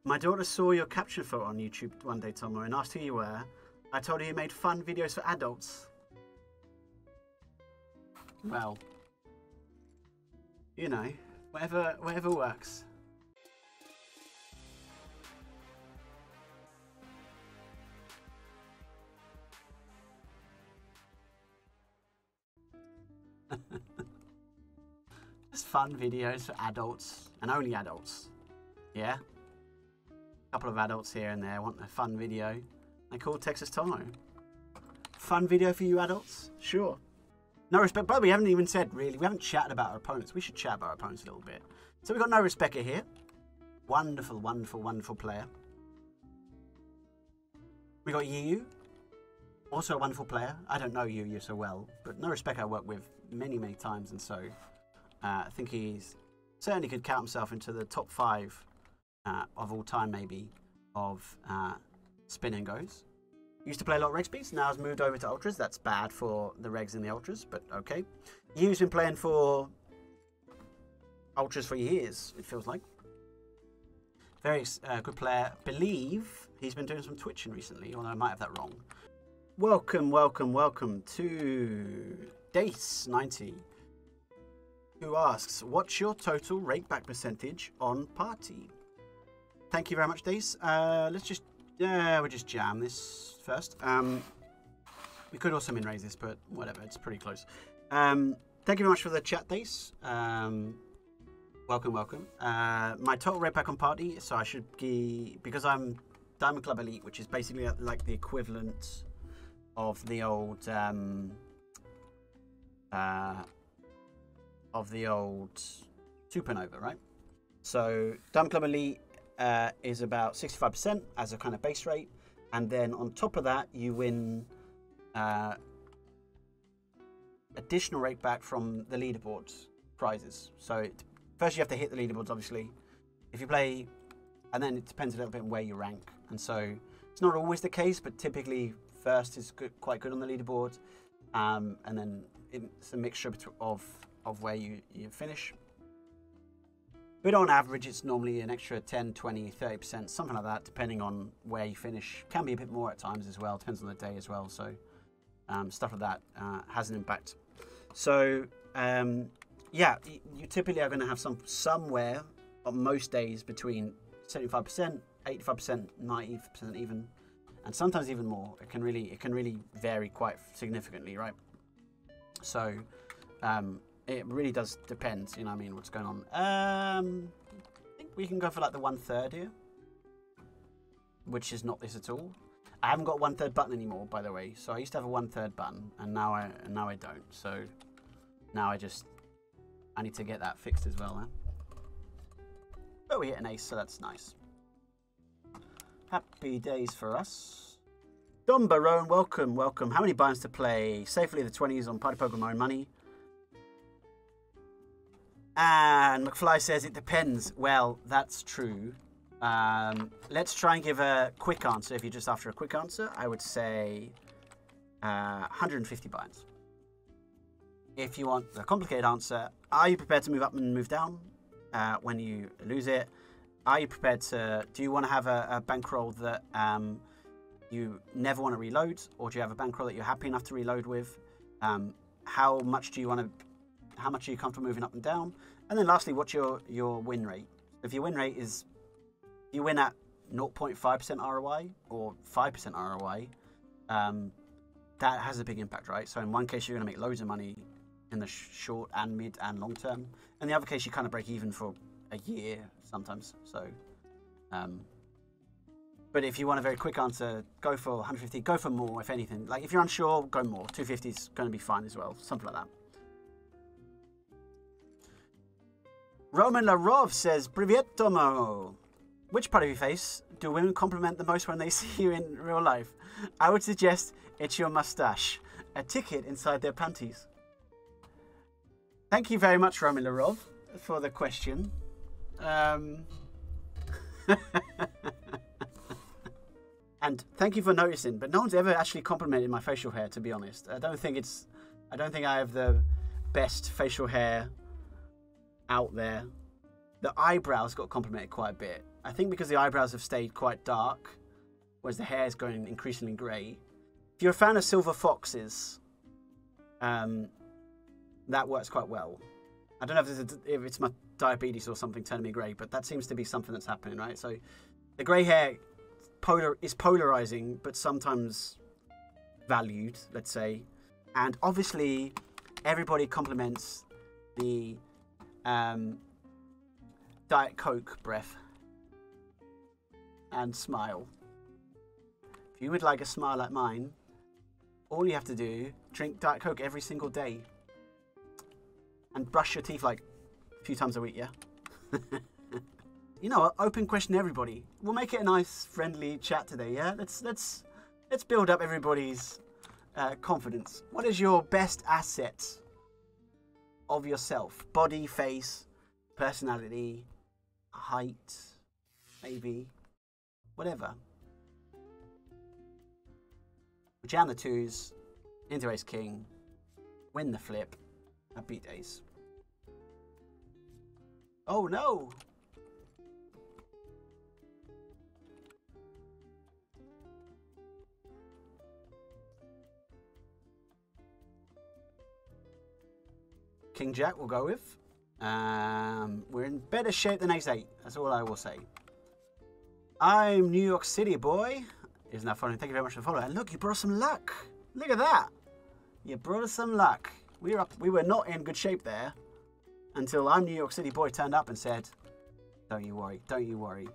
My daughter saw your caption photo on YouTube one day, Tomo, and asked who you were. I told her you made fun videos for adults. Well, you know, whatever works. Just fun videos for adults, and only adults. Yeah? A couple of adults here and there want a fun video. They call Texas Tomo. Fun video for you adults? Sure. No respect, but we haven't even said, really, we haven't chatted about our opponents. We should chat about our opponents a little bit. So we've got No Respecter here. Wonderful, wonderful, wonderful player. We got Yu, also a wonderful player. I don't know Yu so well, but No Respect I worked with many, many times, and so I think he's certainly could count himself into the top 5 of all time, maybe, of spin and goes. Used to play a lot of reg speeds, now has moved over to ultras. That's bad for the regs in the ultras, but okay. Yu's been playing for ultras for years, it feels like. Very good player. Believe he's been doing some twitching recently, although I might have that wrong. Welcome, welcome, welcome to Dace90, who asks, what's your total rakeback percentage on party? Thank you very much, Dace. Let's just, we'll just jam this first. We could also min raise this, but whatever, it's pretty close. Thank you very much for the chat, Dace. Welcome, welcome. My total rakeback on party, so I should be, because I'm Diamond Club Elite, which is basically like the equivalent of the old Supernova, right? So Diamond Club Elite is about 65% as a kind of base rate, and then on top of that you win additional rate back from the leaderboards prizes. So first you have to hit the leaderboards, obviously. If you play, and then it depends a little bit on where you rank, and so it's not always the case, but typically first is quite good on the leaderboard, and then it's a mixture of where you finish. But on average, it's normally an extra 10, 20, 30%, something like that, depending on where you finish. Can be a bit more at times as well, depends on the day as well. So stuff like that has an impact. So yeah, you typically are going to have somewhere on most days between 75%, 85%, 90% even, and sometimes even more. It can really vary quite significantly, right? So it really does depend, you know what I mean, what's going on. I think we can go for like the 1/3 here, which is not this at all. I haven't got a 1/3 button anymore, by the way. So I used to have a 1/3 button, and now I don't. So now I need to get that fixed as well. Huh? But we hit an ace, so that's nice. Happy days for us. Don Barone, welcome, welcome. How many buttons to play safely? The 20s on Party Poker My Money. And McFly says it depends. Well, that's true. Let's try and give a quick answer. If you're just after a quick answer, I would say 150 buttons. If you want a complicated answer, are you prepared to move up and move down when you lose it? Are you prepared to, do you want to have a bankroll that you never want to reload, or do you have a bankroll that you're happy enough to reload with? How much do you want to, how much are you comfortable moving up and down? And then lastly, what's your win rate? If your win rate is, you win at 0.5% ROI or 5% ROI, that has a big impact, right? So in one case, you're going to make loads of money in the short and mid and long term. In the other case, you kind of break even for a year sometimes. So, but if you want a very quick answer, go for 150, go for more, if anything. Like if you're unsure, go more. 250 is going to be fine as well, something like that. Roman Larov says, Privyet Tomo. Which part of your face do women compliment the most when they see you in real life? I would suggest it's your mustache, a ticket inside their panties. Thank you very much, Roman Larov, for the question. And thank you for noticing, but no one's ever actually complimented my facial hair, to be honest. I don't think I have the best facial hair out there. The eyebrows got complimented quite a bit, I think because the eyebrows have stayed quite dark, whereas the hair is going increasingly grey. If you're a fan of silver foxes, that works quite well. I don't know if it's my diabetes or something turning me grey, but that seems to be something that's happening, right? So the grey hair is polarizing, but sometimes valued, let's say. And obviously, everybody compliments the Diet Coke breath and smile. If you would like a smile like mine, all you have to do, drink Diet Coke every single day. And brush your teeth like a few times a week, yeah? You know what? Open question everybody. We'll make it a nice, friendly chat today, yeah? Let's build up everybody's confidence. What is your best asset of yourself? Body, face, personality, height, maybe, whatever. Jam the twos, into ace king, win the flip, beat ace. Oh no! King Jack we'll go with. We're in better shape than ace 8. That's all I will say. I'm New York City boy. Isn't that funny? Thank you very much for following. And look, you brought us some luck. Look at that. You brought us some luck. We were not in good shape there until I'm New York City boy turned up and said, "Don't you worry. Don't you worry."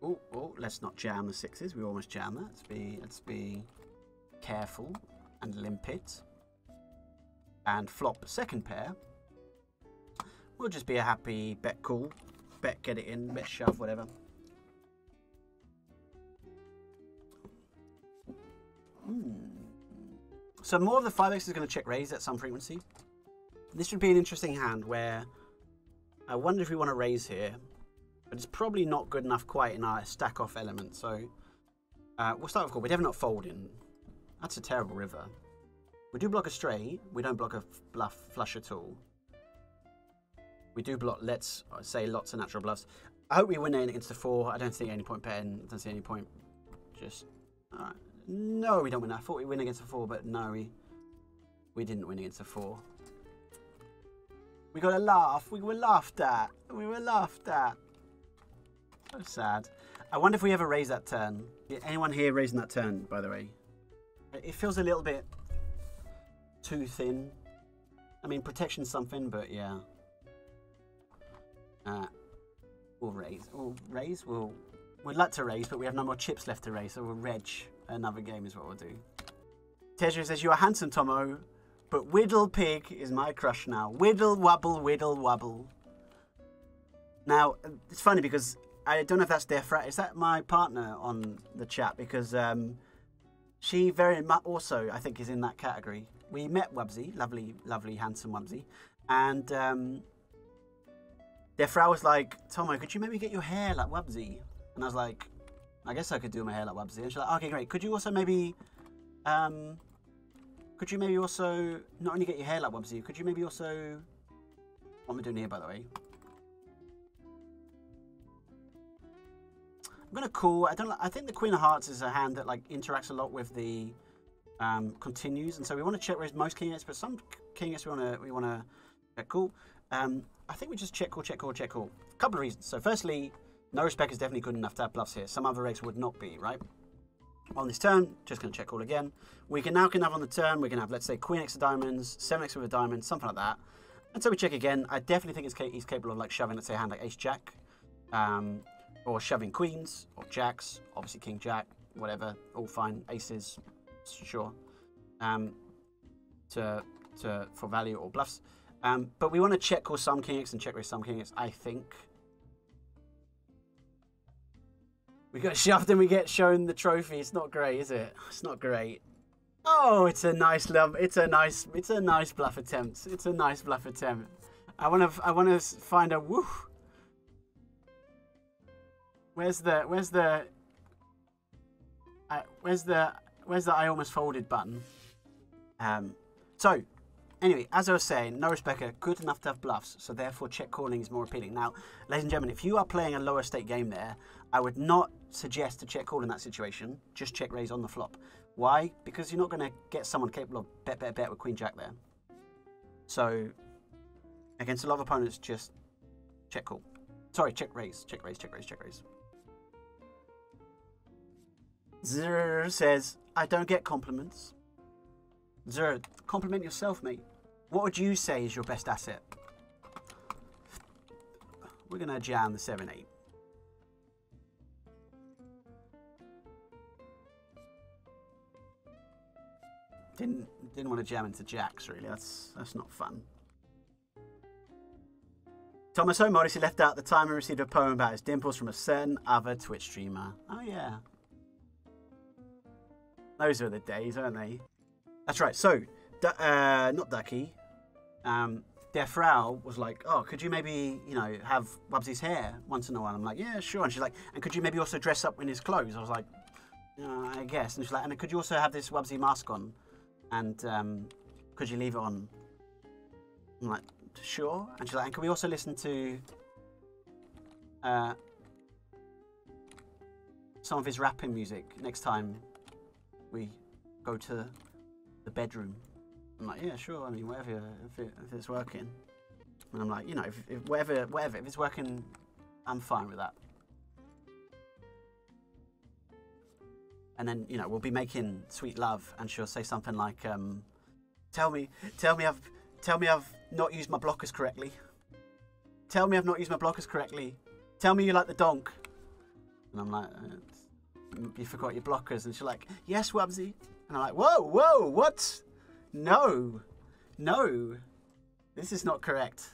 Oh, let's not jam the sixes. We almost jammed that. Let's be careful and limp it. And flop second pair. We'll just be a happy bet call. Bet get it in, bet shove, whatever. So more of the 5x is going to check raise at some frequency. This would be an interesting hand where I wonder if we want to raise here. But it's probably not good enough quite in our stack off element. So we'll start with call. We're definitely not folding. That's a terrible river. We do block a straight. We don't block a bluff flush at all. We do block, let's say, lots of natural bluffs. I hope we win it against the 4. I don't see any point betting. I don't see any point. Just, no, we don't win. I thought we win against the 4, but no, we didn't win against the 4. We got a laugh. We were laughed at. We were laughed at. So sad. I wonder if we ever raise that turn. Anyone here raising that turn, by the way? It feels a little bit too thin. I mean, protection's something, but yeah. We'll raise. We'd like to raise, but we have no more chips left to raise, so we'll reg another game is what we'll do. Teja says, "You are handsome, Tomo, but Whittle Pig is my crush now. Whittle wobble, whittle wobble." Now, it's funny because I don't know if that's Defra. Is that my partner on the chat? Because she very much also, I think, is in that category. We met Wubsy, lovely, lovely, handsome Wubsy, and Defra was like, "Tomo, could you maybe get your hair like Wubsy?" And I was like, "I guess I could do my hair like Wubsy." And she's like, "Okay, great. Could you also maybe, not only get your hair like Wubsy, could you maybe also, what am I doing here, by the way?" I'm gonna call. I think the Queen of Hearts is a hand that like interacts a lot with the continues, and so we want to check raise most king eights, but some king eights we wanna check call. I think we just check call, check call, check call. A couple of reasons. So firstly, no respect is definitely good enough to have bluffs here. Some other regs would not be, right? On this turn, just gonna check call again. We can have on the turn. We can have, let's say, Queen X of diamonds, 7x with a diamond, something like that. And so we check again. I definitely think he's capable of like shoving, let's say, a hand like Ace Jack. Or shoving queens or jacks, obviously king jack, whatever, all fine. Aces, sure, for value or bluffs. But we want to check call some king X and check raise some king X. I think we got shoved and we get shown the trophy. It's not great, is it? It's not great. Oh, it's a nice love. It's a nice bluff attempt. It's a nice bluff attempt. I want to find a woo. Where's the where's the I almost folded button? So, anyway, as I was saying, no Rebecca, good enough to have bluffs, so therefore check calling is more appealing. Now, ladies and gentlemen, if you are playing a lower stake game there, I would not suggest to check call in that situation. Just check raise on the flop. Why? Because you're not going to get someone capable of bet with Queen Jack there. So, against a lot of opponents, just check call. Sorry, check raise. Check raise, check raise, check raise. Zer says, I don't get compliments. Zer, compliment yourself, mate. What would you say is your best asset? We're going to jam the 7-8. Didn't want to jam into jacks, really. That's not fun. Thomas so modestly left out the time and received a poem about his dimples from a certain other Twitch streamer. Oh, yeah. Those are the days, aren't they? That's right. So, not Ducky. Der Frau was like, oh, could you maybe, you know, have Wubsy's hair once in a while? I'm like, yeah, sure. And she's like, and could you maybe also dress up in his clothes? I was like, I guess. And she's like, and could you also have this Wubsy mask on? And could you leave it on? I'm like, sure. And she's like, and can we also listen to some of his rapping music next time we go to the bedroom? I'm like, yeah, sure. I mean, whatever, if it's working. And I'm like, you know, if whatever, if it's working, I'm fine with that. And then, you know, we'll be making sweet love, and she'll say something like, tell me I've not used my blockers correctly. Tell me I've not used my blockers correctly. Tell me you like the donk. And I'm like, you forgot your blockers. And she's like, yes, Wubsy. And I'm like, whoa, what? No, this is not correct.